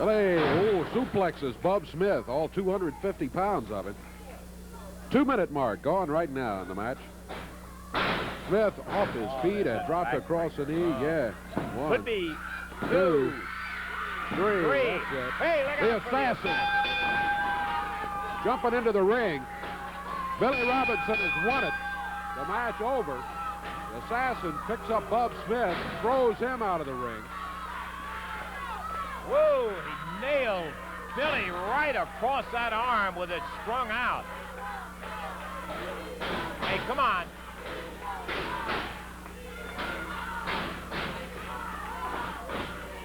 Billy, suplexes Bub Smith, all 250 pounds of it. 2-minute mark going right now in the match. Smith off his feet and dropped across the knee. Yeah. 1, Could be 2, 3. That's it. Hey, look the out for the assassin. Jumping into the ring. Billy Robinson has won it. The match over. The assassin picks up Bub Smith, throws him out of the ring. Whoa, he nailed Billy right across that arm with it strung out. Hey, come on.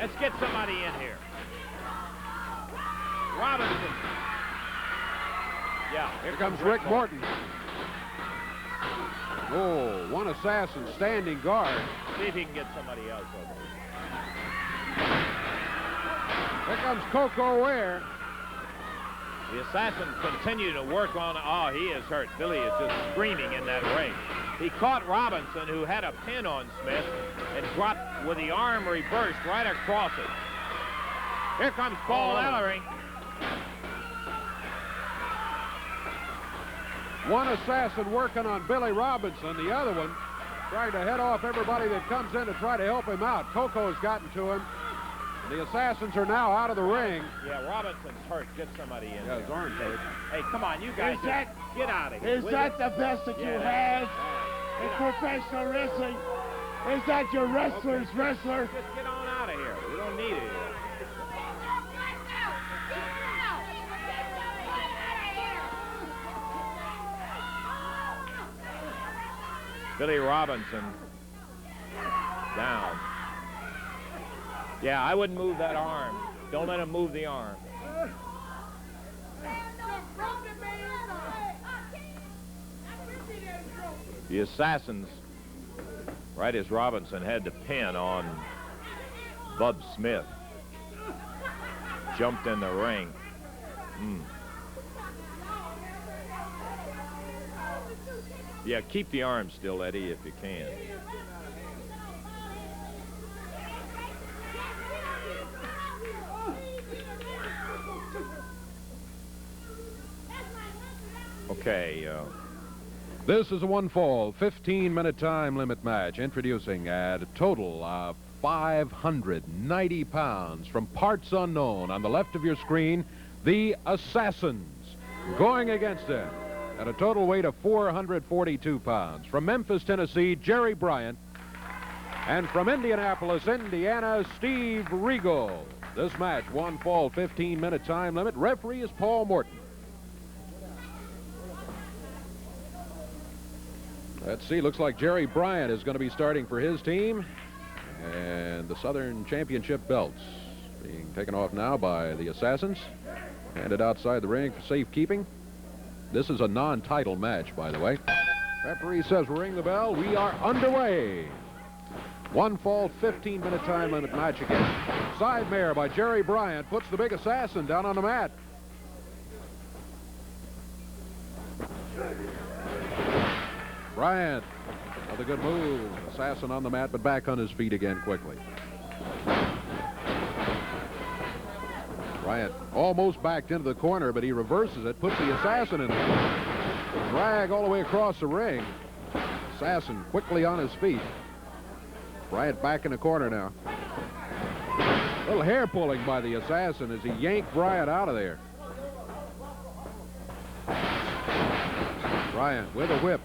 Let's get somebody in here. Robinson. Yeah, here comes Rick Morton. Oh, one assassin standing guard. See if he can get somebody else over. Here comes Coco Ware. The assassin continued to work on. Oh, he is hurt. Billy is just screaming in that ring. He caught Robinson, who had a pin on Smith, and dropped with the arm reversed right across it. Here comes Paul Ellery. One assassin working on Billy Robinson, the other one trying to head off everybody that comes in to try to help him out. Coco's gotten to him. The assassins are now out of the ring. Yeah, Robinson's hurt. Get somebody in. Yeah, his arm's hurt. Hey, come on, you guys. Get out of here. Is that the best that you have in professional wrestling? Is that your wrestler's wrestler? Just get on out of here. We don't need it here. Billy Robinson down. Yeah, I wouldn't move that arm. Don't let him move the arm. The assassins, right as Robinson had the pin on Bub Smith, jumped in the ring. Yeah, keep the arm still, Eddie, if you can. Okay. This is a one-fall, 15-minute time limit match, introducing at a total of 590 pounds from parts unknown. On the left of your screen, the Assassins going against him at a total weight of 442 pounds. From Memphis, Tennessee, Jerry Bryant. And from Indianapolis, Indiana, Steve Regal. This match, one fall, 15-minute time limit. Referee is Paul Morton. Let's see, looks like Jerry Bryant is going to be starting for his team. And the Southern Championship belts being taken off now by the Assassins. Handed outside the ring for safekeeping. This is a non-title match, by the way. Referee says ring the bell. We are underway. One fall, 15-minute time limit match again. Side mare by Jerry Bryant puts the big assassin down on the mat. Bryant, another good move. Assassin on the mat, but back on his feet again quickly. Bryant almost backed into the corner, but he reverses it, puts the assassin in there. Drag all the way across the ring. Assassin quickly on his feet. Bryant back in the corner now. A little hair pulling by the assassin as he yanked Bryant out of there. Bryant with a whip.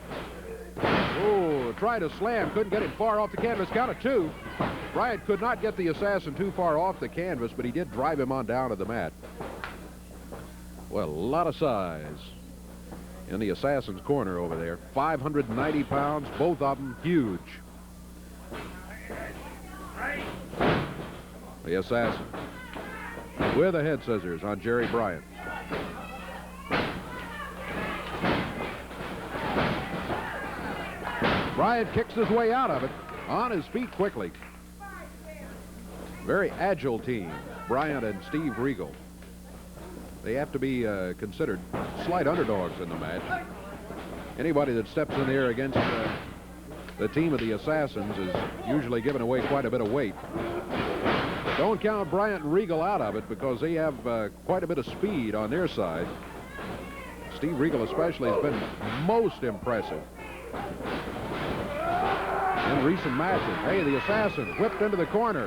Oh, tried to slam, couldn't get him far off the canvas. Count of 2. Bryant could not get the assassin too far off the canvas, but he did drive him on down to the mat. Well, a lot of size in the assassin's corner over there. 590 pounds, both of them huge. The assassin with the head scissors on Jerry Bryant. Bryant kicks his way out of it, on his feet quickly. Very agile team, Bryant and Steve Regal. They have to be considered slight underdogs in the match. Anybody that steps in there against the team of the Assassins is usually giving away quite a bit of weight. Don't count Bryant and Regal out of it because they have quite a bit of speed on their side. Steve Regal especially has been most impressive in recent matches. Hey, the assassin whipped into the corner.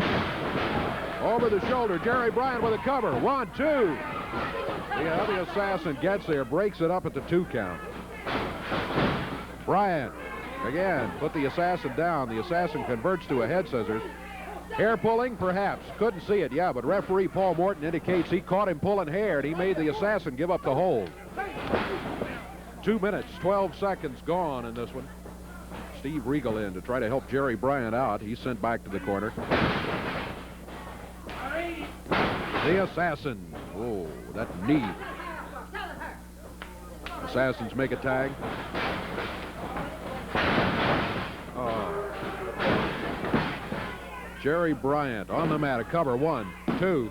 Over the shoulder, Jerry Bryant with a cover. 1, 2. Yeah, the assassin gets there, breaks it up at the 2 count. Bryant, again, put the assassin down. The assassin converts to a head scissors. Hair pulling, perhaps. Couldn't see it, yeah, but referee Paul Morton indicates he caught him pulling hair, and he made the assassin give up the hold. 2 minutes, 12 seconds gone in this one. Steve Regal in to try to help Jerry Bryant out. He's sent back to the corner. The assassin. Oh, that knee. Assassins make a tag. Jerry Bryant on the mat. A cover. 1, 2.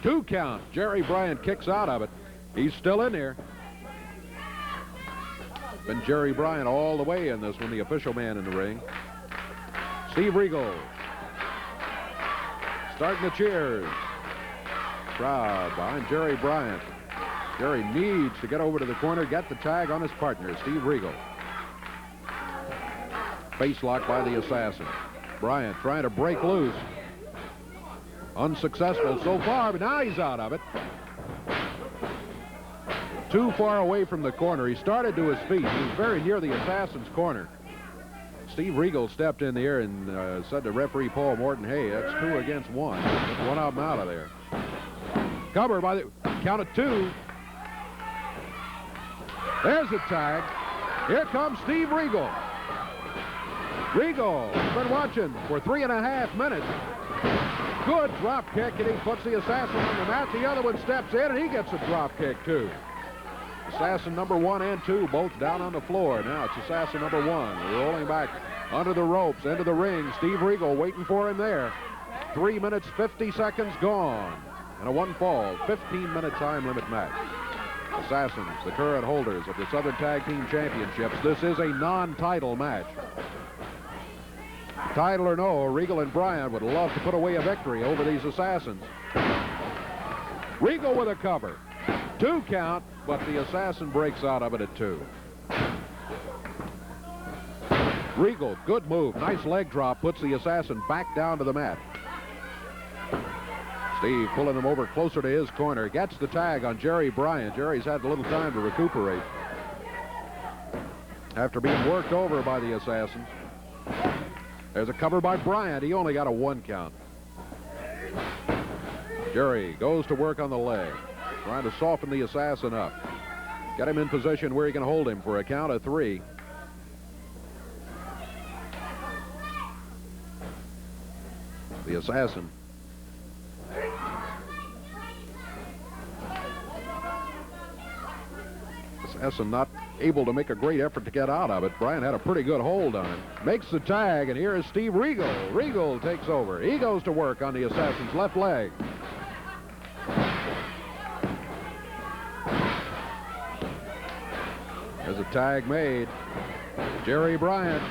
2 count. Jerry Bryant kicks out of it. He's still in there. Been Jerry Bryant all the way in this one, the official man in the ring. Steve Regal. Starting the cheers. Crowd behind Jerry Bryant. Jerry needs to get over to the corner, get the tag on his partner, Steve Regal. Face lock by the assassin. Bryant trying to break loose. Unsuccessful so far, but now he's out of it. Too far away from the corner. He started to his feet. He was very near the assassin's corner. Steve Regal stepped in there and said to referee Paul Morton, hey, that's 2 against 1. Get one of them out of there. Cover by the count of 2. There's the tag. Here comes Steve Regal. Regal has been watching for 3.5 minutes. Good drop kick, and he puts the assassin on the mat. The other one steps in, and he gets a drop kick, too. Assassin number 1 and 2 both down on the floor. Now it's assassin number 1 rolling back under the ropes, into the ring. Steve Regal waiting for him there. 3 minutes, 50 seconds gone. And a 1 fall, 15-minute time limit match. Assassins, the current holders of the Southern Tag Team Championships. This is a non-title match. Title or no, Regal and Bryant would love to put away a victory over these assassins. Regal with a cover. 2 count, but the assassin breaks out of it at 2. Regal, good move. Nice leg drop, puts the assassin back down to the mat. Steve pulling him over closer to his corner. Gets the tag on Jerry Bryant. Jerry's had a little time to recuperate after being worked over by the assassins. There's a cover by Bryant. He only got a 1 count. Jerry goes to work on the leg, trying to soften the assassin up. Get him in position where he can hold him for a count of 3. The assassin. Assassin not able to make a great effort to get out of it. Bryant had a pretty good hold on him. Makes the tag, and here is Steve Regal. Regal takes over. He goes to work on the assassin's left leg. There's a tag made. Jerry Bryant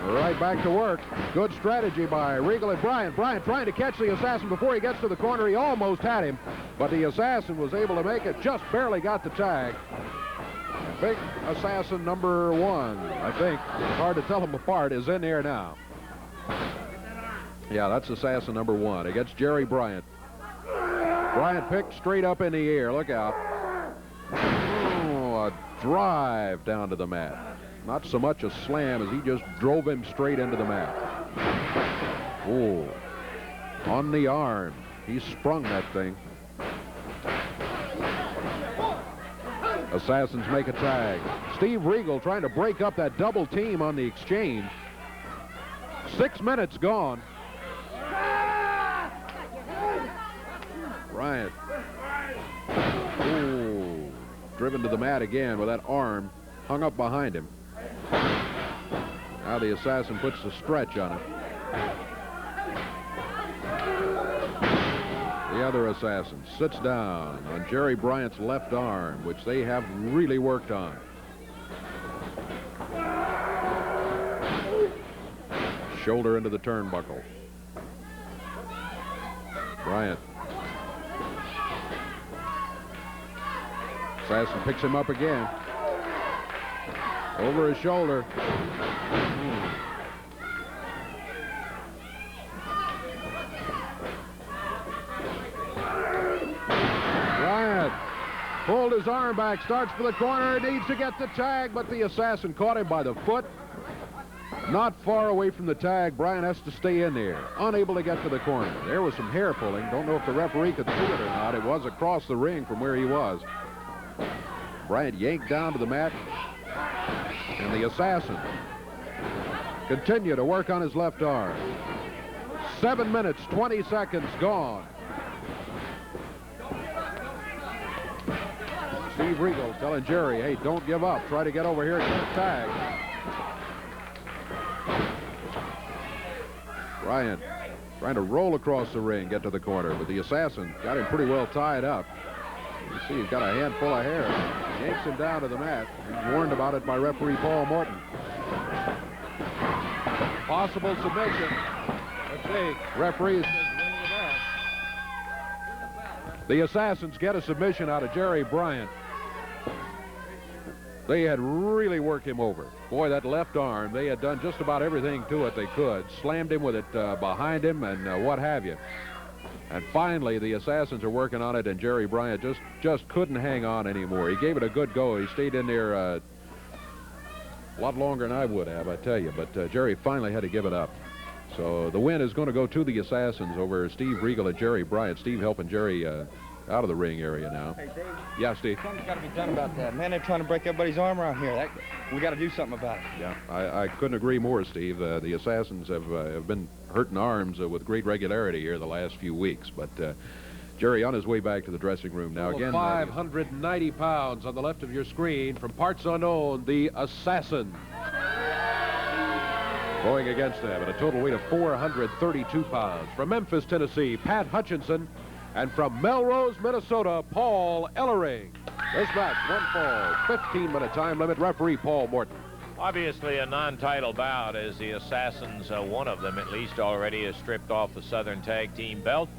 right back to work. Good strategy by Regal and Bryant. Bryant trying to catch the assassin before he gets to the corner. He almost had him, but the assassin was able to make it. Just barely got the tag. Big assassin number 1, I think. It's hard to tell them apart, is in there now. Yeah, that's assassin number 1 against Jerry Bryant. Bryant picked straight up in the air. Look out. Oh, a drive down to the mat. Not so much a slam as he just drove him straight into the mat. Oh, on the arm. He sprung that thing. Assassins make a tag. Steve Regal trying to break up that double team on the exchange. 6 minutes gone. Bryant. Ooh, driven to the mat again with that arm hung up behind him. Now the assassin puts the stretch on him. The other assassin sits down on Jerry Bryant's left arm, which they have really worked on. Shoulder into the turnbuckle. Bryant. Assassin picks him up again. Over his shoulder. Bryant pulled his arm back, starts for the corner, needs to get the tag, but the Assassin caught him by the foot. Not far away from the tag. Bryant has to stay in there. Unable to get to the corner. There was some hair pulling. Don't know if the referee could see it or not. It was across the ring from where he was. Bryant yanked down to the mat. And the Assassin continued to work on his left arm. 7 minutes, 20 seconds gone. Steve Regal telling Jerry, hey, don't give up. Try to get over here and get a tag. Bryant trying to roll across the ring, get to the corner, but the Assassin got him pretty well tied up. You see he's got a handful of hair. Yanks him down to the mat. He's warned about it by referee Paul Morton. Possible submission. Let's see. Referee says ring the bell. The Assassins get a submission out of Jerry Bryant. They had really worked him over. Boy, that left arm, they had done just about everything to it they could. Slammed him with it behind him and what have you. And finally, the Assassins are working on it, and Jerry Bryant just couldn't hang on anymore. He gave it a good go. He stayed in there a lot longer than I would have, I tell you. But Jerry finally had to give it up. So the win is going to go to the Assassins over Steve Regal and Jerry Bryant. Steve helping Jerry out of the ring area now. Hey, Dave. Yeah, Steve. Something's got to be done about that. Man, they're trying to break everybody's arm around here. We got to do something about it. Yeah, I couldn't agree more, Steve. The Assassins have been hurting arms with great regularity here the last few weeks. But Jerry on his way back to the dressing room now. Again, 590 pounds on the left of your screen from parts unknown, the Assassin. Going against them at a total weight of 432 pounds. From Memphis, Tennessee, Pat Hutchinson. And from Melrose, Minnesota, Paul Ellering. This match, 1 fall, 15-minute time limit. Referee Paul Morton. Obviously a non-title bout, as the Assassins, one of them at least already, has stripped off the Southern Tag Team belt.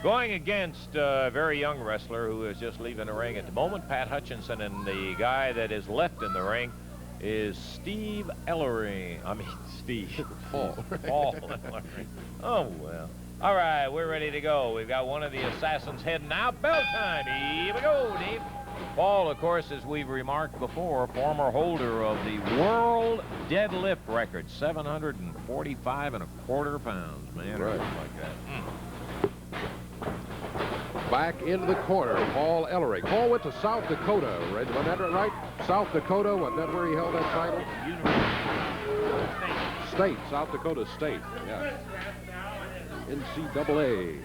Going against a very young wrestler who is just leaving the ring at the moment, Pat Hutchinson, and the guy that is left in the ring is Steve Ellering. I mean, Steve. Paul. Paul Ellering. Oh, well. All right, we're ready to go. We've got one of the Assassins heading out. Bell time. Here we go, Dave. Paul, of course, as we've remarked before, former holder of the world deadlift record, 745 1/4 pounds, man. Right. Like that. Back into the corner, Paul Ellering. Paul went to South Dakota, right? Wasn't that right? South Dakota, wasn't that where he held that title? State, South Dakota State, yeah. NCAA.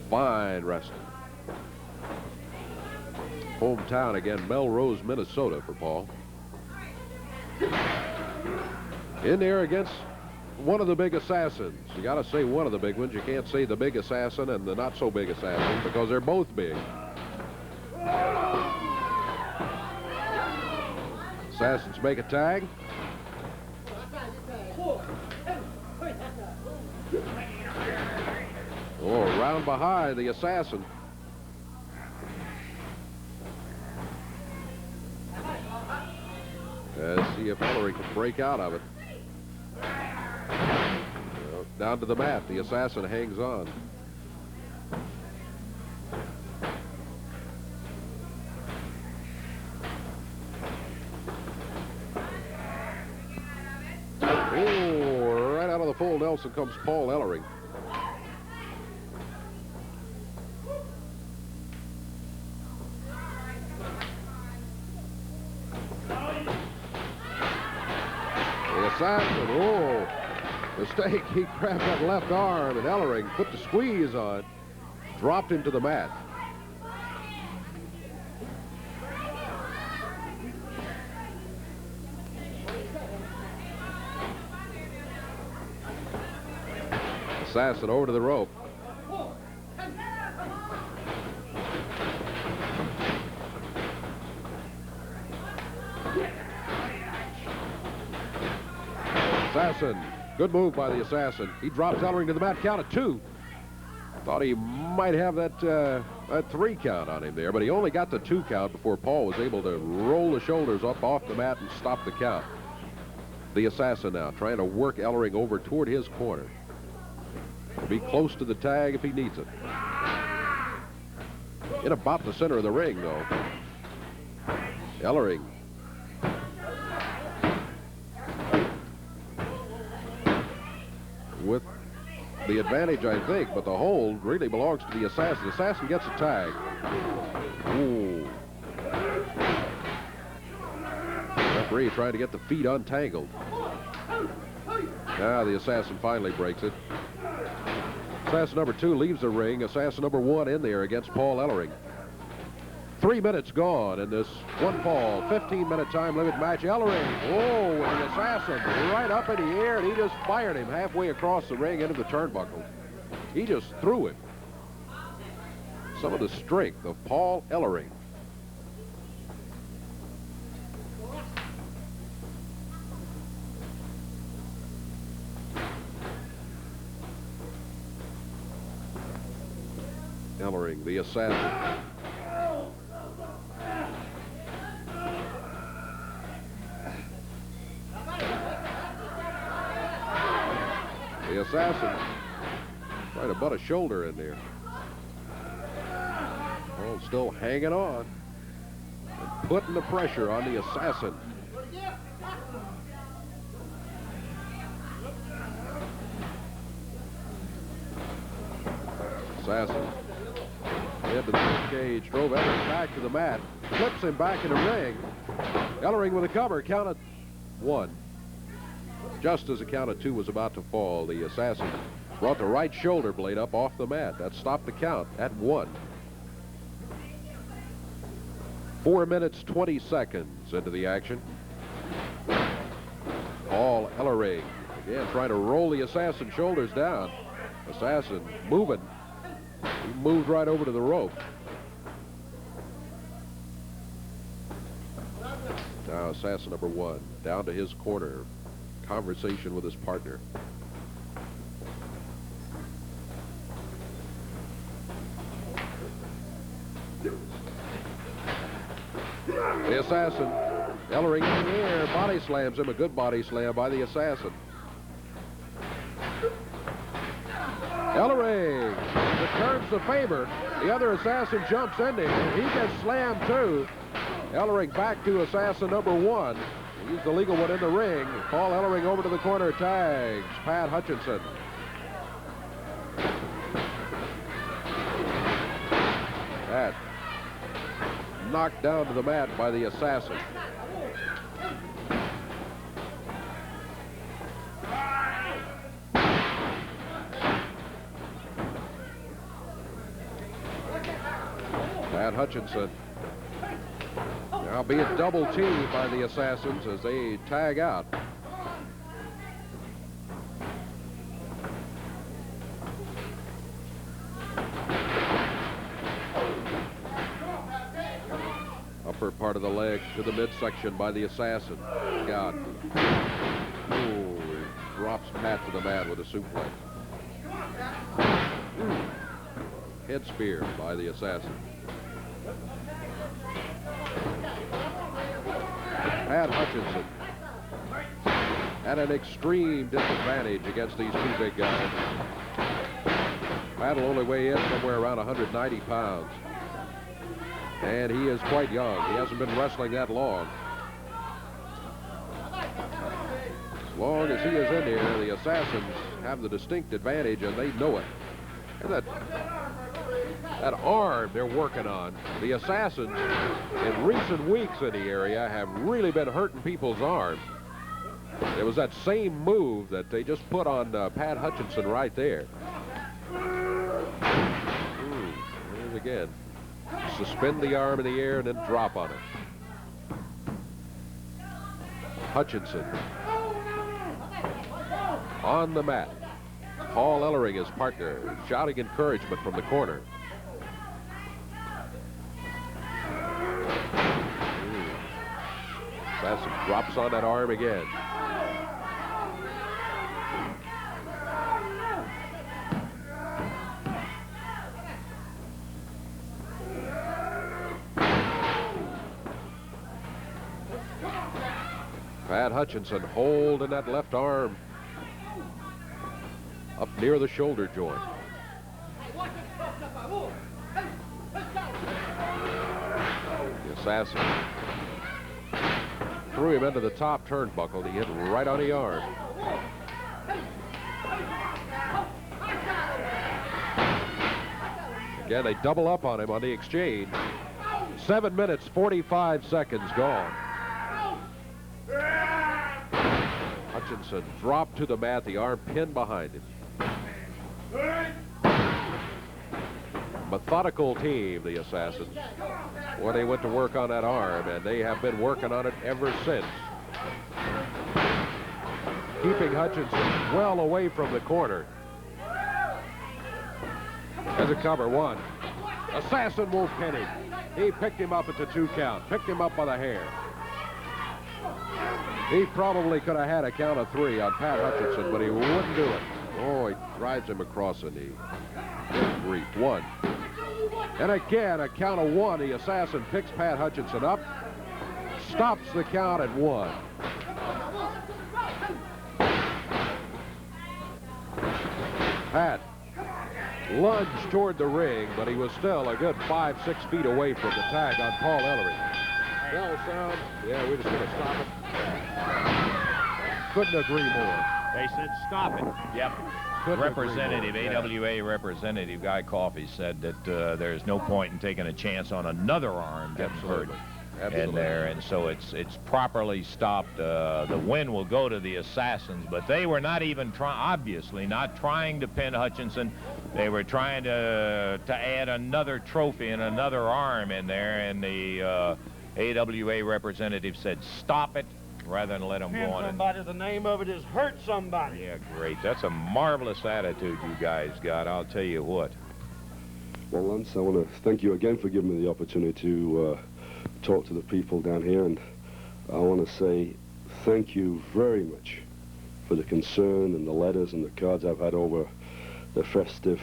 Fine wrestling. Hometown again, Melrose, Minnesota for Paul. In there against one of the big Assassins. You got to say one of the big ones. You can't say the big Assassin and the not so big Assassin because they're both big. Assassins make a tag. Oh, round behind the Assassin. Let's see if Ellering can break out of it. Well, down to the mat. The Assassin hangs on. Oh, right out of the full Nelson comes Paul Ellering. Assassin, oh, mistake. He grabbed that left arm, and Ellering put the squeeze on, dropped him to the mat. Assassin over to the rope. Assassin. Good move by the Assassin. He drops Ellering to the mat. Count of 2. Thought he might have that 3 count on him there, but he only got the 2 count before Paul was able to roll the shoulders up off the mat and stop the count. The Assassin now trying to work Ellering over toward his corner. He'll be close to the tag if he needs it. In about the center of the ring, though. Ellering. With the advantage, I think, but the hold really belongs to the Assassin. The Assassin gets a tag. Ooh. Referee trying to get the feet untangled. Now the Assassin finally breaks it. Assassin number 2 leaves the ring. Assassin number 1 in there against Paul Ellering. 3 minutes gone in this 1-fall, 15-minute time limit match. Ellering, oh, with the Assassin right up in the air, and he just fired him halfway across the ring into the turnbuckle. He just threw him. Some of the strength of Paul Ellering. Ellering, the Assassin. The Assassin trying to butt a shoulder in there. Paul still hanging on and putting the pressure on the Assassin. Assassin into the cage, drove Ellering back to the mat, flips him back in the ring. Ellering with a cover, counted 1. Just as the count of 2 was about to fall, the Assassin brought the right shoulder blade up off the mat. That stopped the count at 1. 4 minutes, 20 seconds into the action. Paul Ellering again trying to roll the Assassin shoulders down. Assassin moving. He moved right over to the rope. Now Assassin number 1 down to his corner. Conversation with his partner. The Assassin, Ellering in the air, body slams him. A good body slam by the Assassin. Ellering returns the favor. The other Assassin jumps in there, and he gets slammed too. Ellering back to Assassin number 1. He's the legal one in the ring. Paul Ellering over to the corner, tags Pat Hutchinson. That knocked down to the mat by the Assassin. Pat Hutchinson. Now be a double team by the Assassins as they tag out. Upper part of the leg to the midsection by the Assassin. God. Oh, he drops Pat to the mat with a suplex. Head spear by the Assassin. Pat Hutchinson at an extreme disadvantage against these 2 big guys. Pat will only weigh in somewhere around 190 pounds. And he is quite young. He hasn't been wrestling that long. As long as he is in here, the Assassins have the distinct advantage, and they know it. And that arm they're working on. The Assassins, in recent weeks in the area, have really been hurting people's arms. It was that same move that they just put on Pat Hutchinson right there. Here's again. Suspend the arm in the air and then drop on it. Hutchinson on the mat. Paul Ellering, his partner, shouting encouragement from the corner. Assassin drops on that arm again. Pat Hutchinson holding that left arm up near the shoulder joint. The assassin threw him into the top turnbuckle. He hit right on the arm. Again, they double up on him on the exchange. 7 minutes, 45 seconds gone. Hutchinson dropped to the mat, the arm pinned behind him. Methodical team, the Assassins. Well, they went to work on that arm, and they have been working on it ever since. Keeping Hutchinson well away from the corner. As a cover, one. Assassin won't pin him. He picked him up at the 2 count. Picked him up by the hair. He probably could have had a count of 3 on Pat Hutchinson, but he wouldn't do it. Oh, he drives him across the knee. Good grief. 1. And again, a count of 1. The Assassin picks Pat Hutchinson up. Stops the count at 1. Pat lunged toward the ring, but he was still a good 5-6 feet away from the tag on Paul Ellery. Bell sound. Yeah, we're just going to stop it. Couldn't agree more. They said stop it. Yep. Representative, AWA representative Guy Coffey said that there's no point in taking a chance on another arm getting hurt in there, and so it's properly stopped. The win will go to the Assassins, but they were not even obviously not trying to pin Hutchinson. They were trying to add another trophy and another arm in there, and the AWA representative said stop it, rather than let them go on. Somebody, the name of it is hurt somebody. Yeah, great. That's a marvelous attitude you guys got. I'll tell you what. Well, Lance, I want to thank you again for giving me the opportunity to talk to the people down here, and I want to say thank you very much for the concern and the letters and the cards I've had over the festive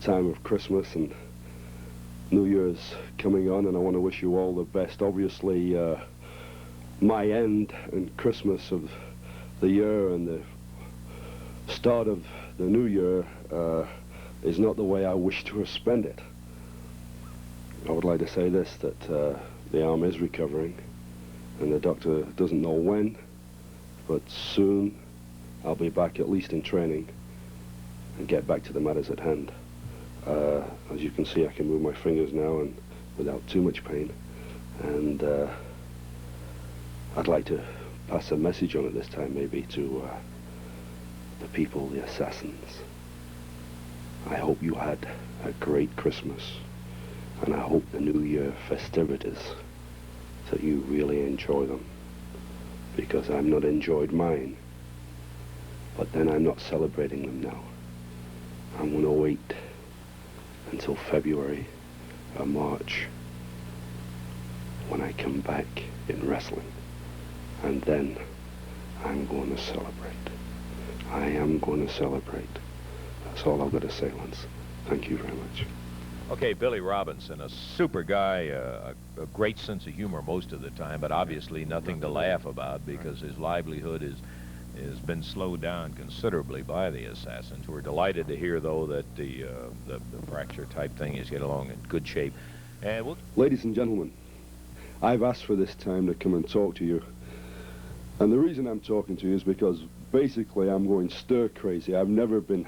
time of Christmas and New Year's coming on, and I want to wish you all the best. Obviously, my end and Christmas of the year and the start of the new year is not the way I wish to have spent it. I would like to say this, that the arm is recovering, and the doctor doesn't know when, but soon I'll be back at least in training and get back to the matters at hand. As you can see, I can move my fingers now and without too much pain, and I'd like to pass a message on at this time, maybe, to the people, the Assassins. I hope you had a great Christmas, and I hope the New Year festivities, that you really enjoy them, because I've not enjoyed mine, but then I'm not celebrating them now. I'm going to wait until February or March when I come back in wrestling. And then I'm going to celebrate. I am going to celebrate. That's all I've got to say, Lance. Thank you very much. Okay, Billy Robinson, a super guy, a great sense of humor most of the time, but obviously nothing to laugh about because his livelihood has been slowed down considerably by the Assassins. We're delighted to hear, though, that the fracture type thing is getting along in good shape. And ladies and gentlemen, I've asked for this time to come and talk to you. And the reason I'm talking to you is because basically I'm going stir crazy. I've never been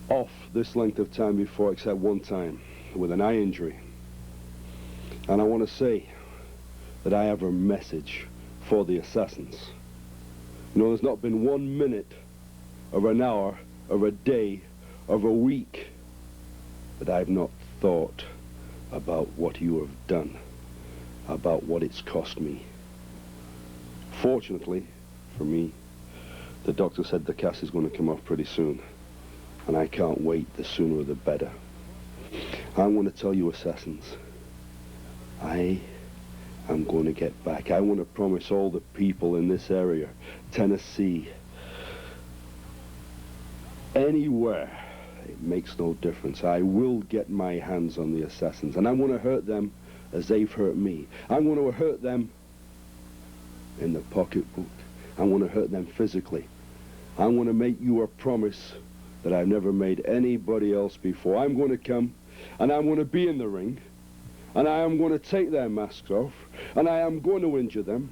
off this length of time before except one time with an eye injury. And I want to say that I have a message for the Assassins. You know, there's not been 1 minute of an hour of a day of a week that I've not thought about what you have done, about what it's cost me. Fortunately for me, the doctor said the cast is going to come off pretty soon, and I can't wait. The sooner the better. I'm going to tell you, Assassins, I am going to get back. I want to promise all the people in this area, Tennessee, anywhere, it makes no difference. I will get my hands on the Assassins, and I'm going to hurt them as they've hurt me. I'm going to hurt them in the pocketbook. I want to hurt them physically. I want to make you a promise that I've never made anybody else before. I'm going to come, and I'm going to be in the ring, and I am going to take their masks off, and I am going to injure them.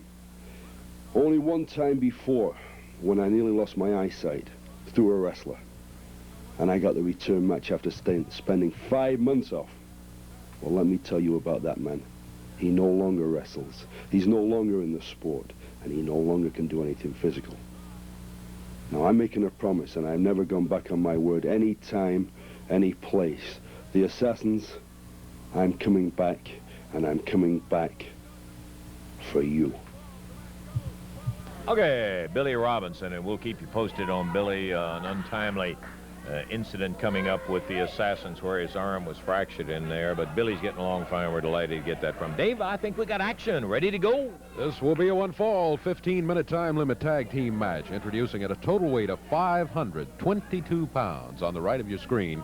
Only one time before, when I nearly lost my eyesight through a wrestler, and I got the return match after spending 5 months off. Well, let me tell you about that man. He no longer wrestles. He's no longer in the sport, and he no longer can do anything physical. Now, I'm making a promise, and I've never gone back on my word any time, any place. The Assassins, I'm coming back, and I'm coming back for you. Okay, Billy Robinson, and we'll keep you posted on Billy, an untimely incident coming up with the Assassins where his arm was fractured in there, but Billy's getting along fine. We're delighted to get that from Dave. I think we got action ready to go. This will be a one-fall 15-minute time limit tag team match, introducing at a total weight of 522 pounds on the right of your screen.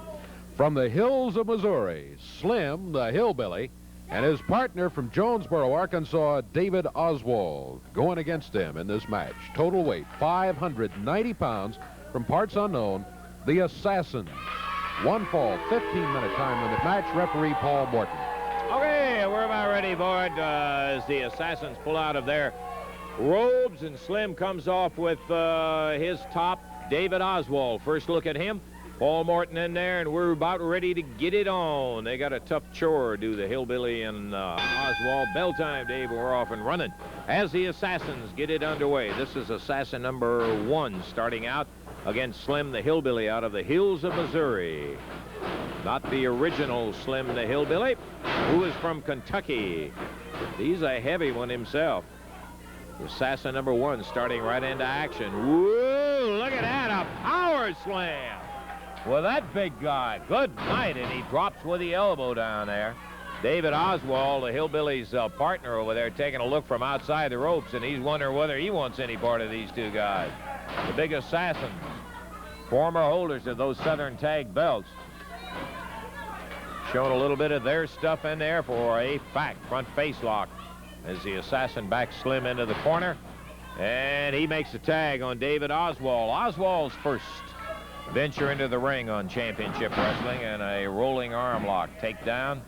From the hills of Missouri, Slim, the hillbilly, and his partner from Jonesboro, Arkansas, David Oswald, going against them in this match. Total weight 590 pounds from parts unknown, the Assassins. One fall, 15-minute time limit match. Referee Paul Morton. Okay, we're about ready for it as the Assassins pull out of their robes, and Slim comes off with his top, David Oswald. First look at him. Paul Morton in there, and we're about ready to get it on. They got a tough chore to do, the hillbilly and Oswald. Bell time, Dave. We're off and running as the Assassins get it underway. This is Assassin number 1 starting out against Slim the hillbilly out of the hills of Missouri. Not the original Slim the hillbilly, who is from Kentucky. He's a heavy one himself. Assassin number 1 starting right into action. Whoa, look at that, a power slam. Well, that big guy, good night, and he drops with the elbow down there. David Oswald, the hillbilly's partner over there, taking a look from outside the ropes, and he's wondering whether he wants any part of these two guys. The big Assassins, former holders of those Southern tag belts, showing a little bit of their stuff in there for a fact front face lock as the Assassin backs Slim into the corner, and he makes the tag on David Oswald. Oswald's first venture into the ring on championship wrestling, and a rolling arm lock takedown,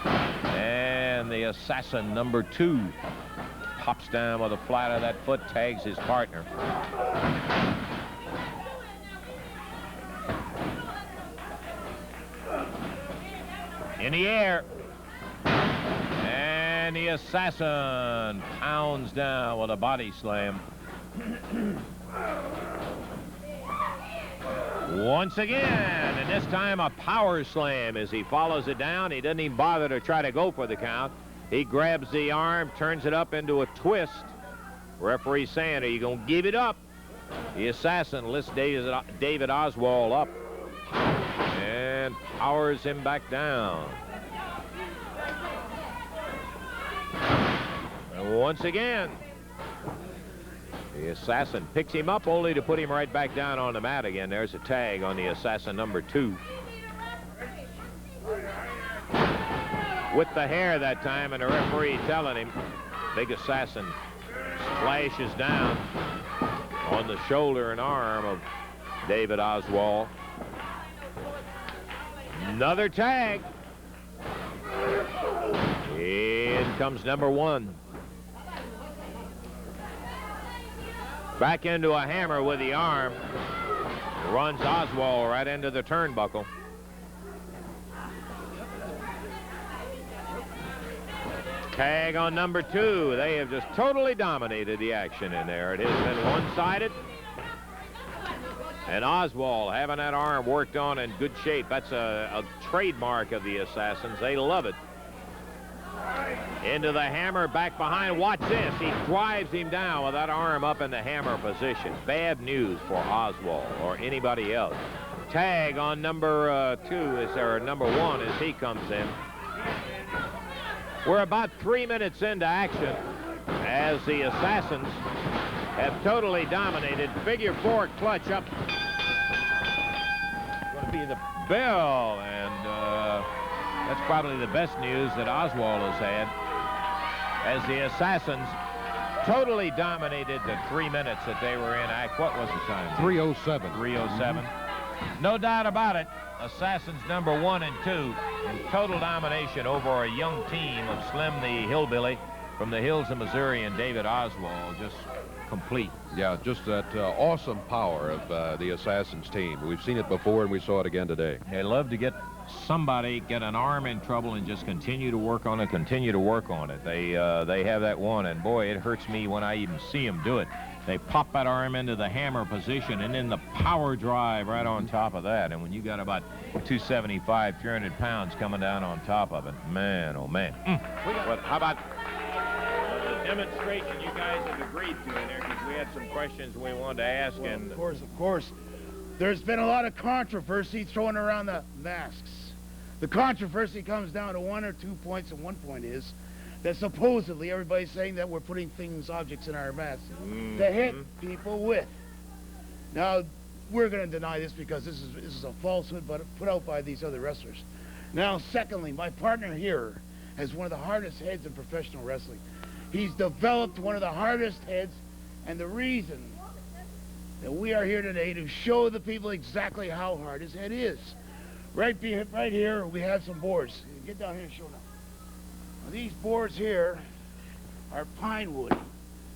and the Assassin number 2 pops down with the flat of that foot, tags his partner. In the air, and the Assassin pounds down with a body slam. Once again, and this time a power slam as he follows it down. He doesn't even bother to try to go for the count. He grabs the arm, turns it up into a twist. Referee saying, are you going to give it up? The Assassin lifts David Oswald up and powers him back down. And once again, the Assassin picks him up only to put him right back down on the mat again. There's a tag on the Assassin number 2. With the hair that time, and the referee telling him, big Assassin splashes down on the shoulder and arm of David Oswald. Another tag. In comes number 1. Back into a hammer with the arm. Runs Oswald right into the turnbuckle. Tag on number 2. They have just totally dominated the action in there. It has been one-sided. And Oswald having that arm worked on in good shape. That's a trademark of the Assassins. They love it. Into the hammer, back behind. Watch this. He drives him down with that arm up in the hammer position. Bad news for Oswald or anybody else. Tag on number 2, or number 1 as he comes in. We're about 3 minutes into action as the Assassins have totally dominated. Figure 4 clutch up. It's going to be the bell, and that's probably the best news that Oswald has had as the Assassins totally dominated the 3 minutes that they were in. What was the time? 3:07. 3:07. No doubt about it. Assassins number 1 and 2 in total domination over a young team of Slim the Hillbilly from the hills of Missouri and David Oswald. Just complete. Yeah, just that awesome power of the Assassins team. We've seen it before, and we saw it again today. They love to get somebody, get an arm in trouble, and just continue to work on it, continue to work on it. They have that one, and boy, it hurts me when I even see them do it. They pop that arm into the hammer position, and then the power drive right on top of that. And when you got about 275, 300 pounds coming down on top of it, man, oh man. But how about the demonstration you guys have agreed to in there? Because we had some questions we wanted to ask. Well, and of course. There's been a lot of controversy throwing around the masks. The controversy comes down to 1 or 2 points, and one point is that supposedly everybody's saying that we're putting objects in our masks to hit people with. Now, we're going to deny this because this is a falsehood, but put out by these other wrestlers. Now, secondly, my partner here has one of the hardest heads in professional wrestling. He's developed one of the hardest heads, and the reason that we are here today to show the people exactly how hard his head is. Right here, we have some boards. Get down here and show them. Now, these boards here are pine wood.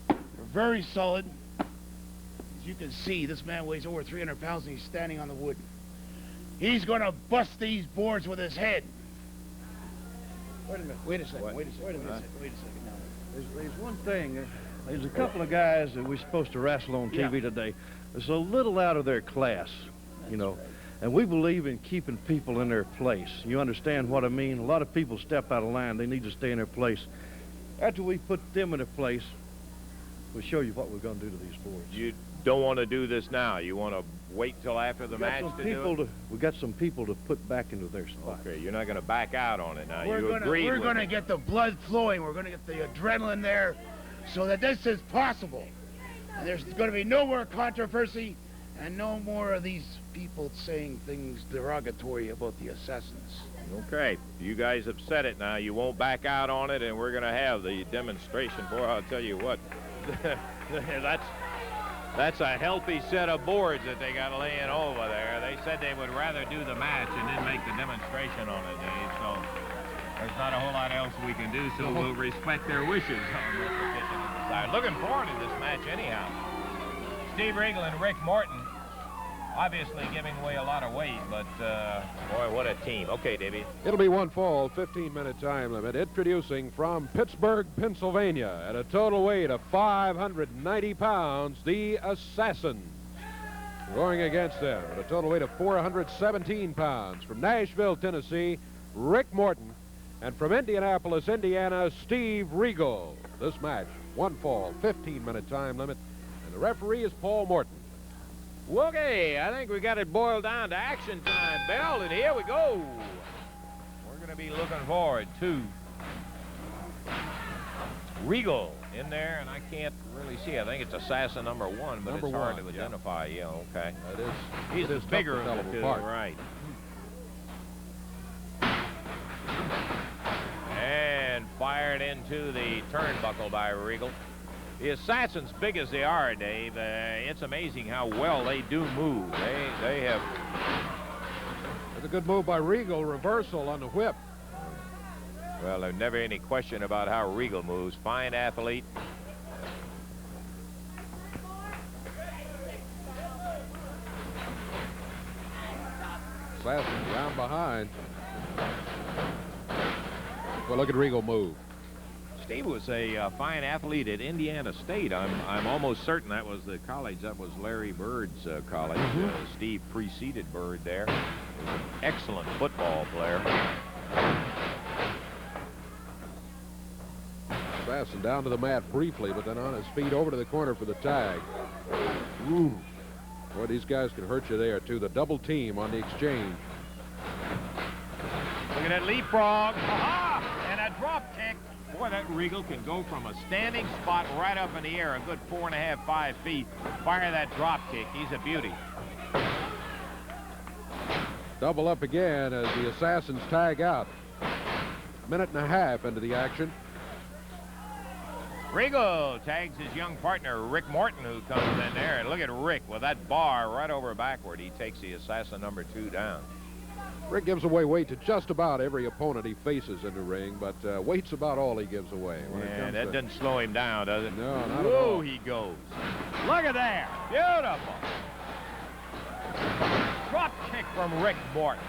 They're very solid. As you can see, this man weighs over 300 pounds, and he's standing on the wood. He's going to bust these boards with his head. Wait a minute. Wait a second. Now, there's one thing. There's a couple of guys that we're supposed to wrestle on TV today. It's a little out of their class, you know. And we believe in keeping people in their place. You understand what I mean? A lot of people step out of line. They need to stay in their place. After we put them in their place, we'll show you what we're going to do to these boards. you don't want to do this now. You want to wait till after the match to do it? We got some people to put back into their spot. Okay, you're not going to back out on it now. We're going to get the blood flowing. We're going to get the adrenaline there so that this is possible. And there's going to be no more controversy and no more of these people saying things derogatory about the Assassins. Okay, you guys have said it now. You won't back out on it, and we're going to have the demonstration. Boy, I'll tell you what, that's a healthy set of boards that they got laying over there. They said they would rather do the match and then make the demonstration on it, Dave. So there's not a whole lot else we can do, so we'll respect their wishes on what the kitchen has decided. Looking forward to this match anyhow. Steve Regal and Rick Morton obviously giving away a lot of weight, but boy, what a team. Okay, Davey. It'll be one fall, 15-minute time limit. Introducing from Pittsburgh, Pennsylvania, at a total weight of 590 pounds, the Assassins. Going against them at a total weight of 417 pounds, from Nashville, Tennessee, Rick Morton. And from Indianapolis, Indiana, Steve Regal. This match, one fall, 15-minute time limit. And the referee is Paul Morton. Okay, I think we got it boiled down to action time, Bell, and here we go. We're going to be looking forward to Regal in there, and I can't really see. I think it's Assassin number 1, but Number it's hard one, to identify. Yeah, okay. That is, He's the bigger of the two, apart. right. And fired into the turnbuckle by Regal. The Assassins, big as they are, Dave, it's amazing how well they do move. They have... That's a good move by Regal, reversal on the whip. Well, there's never any question about how Regal moves. Fine athlete. Assassin down behind. Well, look at Regal move. Steve was a fine athlete at Indiana State. I'm almost certain that was the college. That was Larry Bird's college. Steve preceded Bird there. He was an excellent football player. Assassin down to the mat briefly, but then on his feet over to the corner for the tag. Ooh. Boy, these guys can hurt you there, too. The double team on the exchange. Look at that leapfrog. Aha! And a drop kick. Boy, that Regal can go from a standing spot right up in the air, a good 4.5, 5 feet. Fire that drop kick. He's a beauty. Double up again as the Assassins tag out. Minute and a half into the action. Regal tags his young partner, Rick Morton, who comes in there. And look at Rick with that bar right over backward. He takes the assassin number 2 down. Rick gives away weight to just about every opponent he faces in the ring, but weight's about all he gives away. And that doesn't slow him down, does it? No, not at Whoa, all. he goes. Look at that. Beautiful. Drop kick from Rick Morton.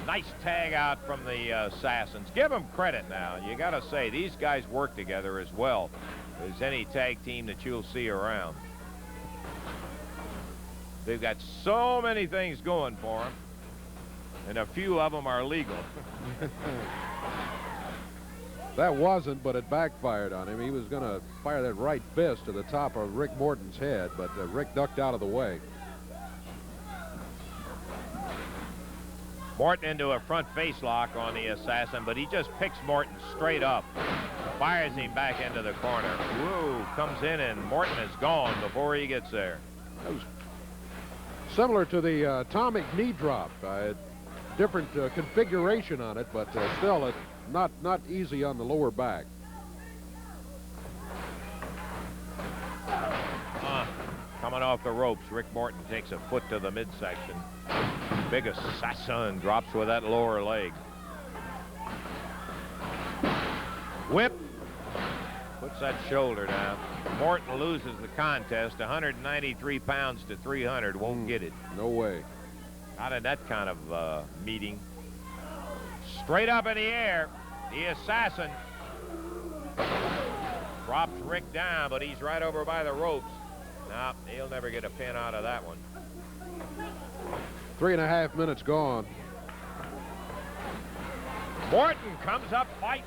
Nice tag out from the Assassins. Give them credit now. You got to say, these guys work together as well as any tag team that you'll see around. They've got so many things going for them, and a few of them are legal. That wasn't, but it backfired on him. He was going to fire that right fist to the top of Rick Morton's head, but Rick ducked out of the way. Morton into a front face lock on the Assassin, but he just picks Morton straight up. Fires him back into the corner. Whoa, comes in and Morton is gone before he gets there. That was similar to the atomic knee drop. Different configuration on it, but still it's not easy on the lower back. Coming off the ropes, Rick Morton takes a foot to the midsection. Big Assassin drops with that lower leg. Whip. Puts that shoulder down. Morton loses the contest. 193 pounds to 300. Won't get it. No way. Not in that kind of meeting. Straight up in the air. The Assassin drops Rick down, but he's right over by the ropes. No, he'll never get a pin out of that one. 3.5 minutes gone. Morton comes up fighting.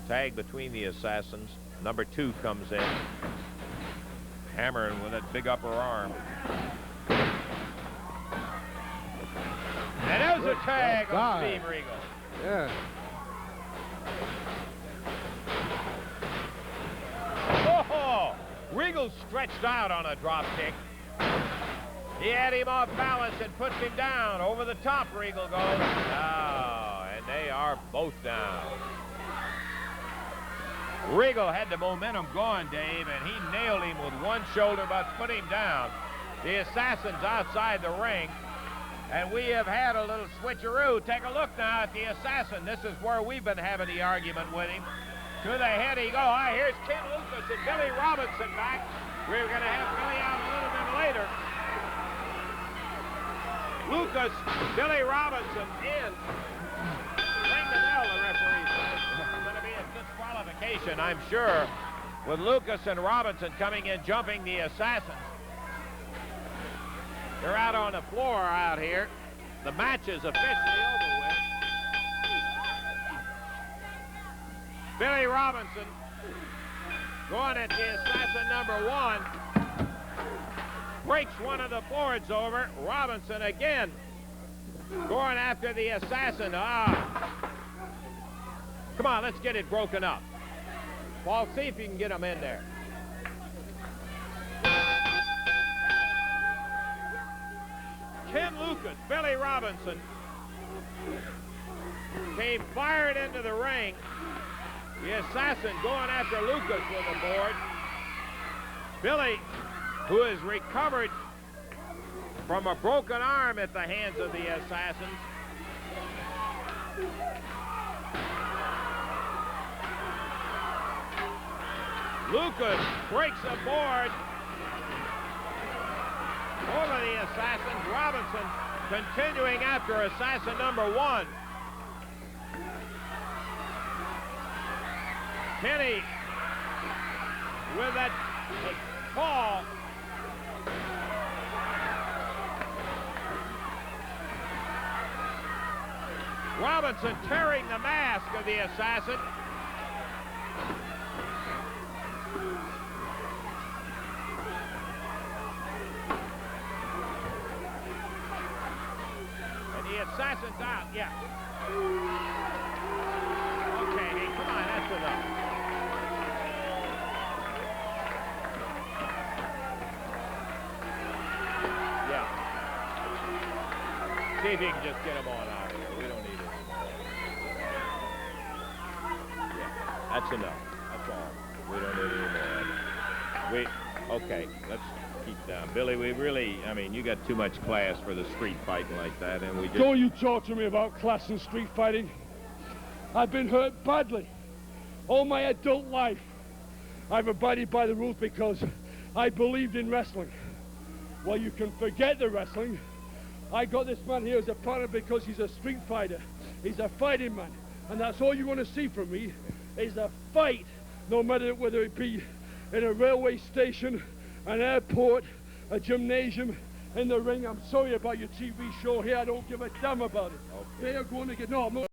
Tag between the Assassins. Number 2 comes in. Hammering with that big upper arm. And there's a tag on Steve Regal. Yeah. Oh, Regal stretched out on a drop kick. He had him off balance and puts him down. Over the top, Regal goes. Oh, and they are both down. Regal had the momentum going, Dave, and he nailed him with one shoulder but put him down. The Assassin's outside the ring, and we have had a little switcheroo. Take a look now at the Assassin. This is where we've been having the argument with him. To the head he goes. Here's Ken Lucas and Billy Robinson back. We're going to have Billy out a little bit later. Lucas, Billy Robinson in. Ring the bell, the referee says. It's going to be a disqualification, I'm sure, with Lucas and Robinson coming in, jumping the Assassins. They're out on the floor out here. The match is officially over with. Billy Robinson going at the Assassin number 1. Breaks one of the boards over. Robinson again going after the Assassin. Come on, let's get it broken up. Paul, see if you can get him in there. Ken Lucas, Billy Robinson came fired into the ring. The Assassin going after Lucas with a board. Billy, who has recovered from a broken arm at the hands of the Assassins. Lucas breaks a board over the Assassins. Robinson continuing after Assassin number 1. Kenny with that fall. Robinson tearing the mask of the Assassin. And the Assassin's out, yeah. Okay, hey, come on, that's enough. Yeah. See if you can just get them on out of here. That's enough. That's all. We don't need any more. Okay, let's keep down. Billy, we really, I mean, you got too much class for the street fighting like that, and we just... Don't you talk to me about class and street fighting. I've been hurt badly all my adult life. I've abided by the rules because I believed in wrestling. Well, you can forget the wrestling. I got this man here as a partner because he's a street fighter. He's a fighting man. And that's all you want to see from me is a fight, no matter whether it be in a railway station, an airport, a gymnasium, in the ring. I'm sorry about your TV show here. I don't give a damn about it. Okay. They are going to get... No, I'm not...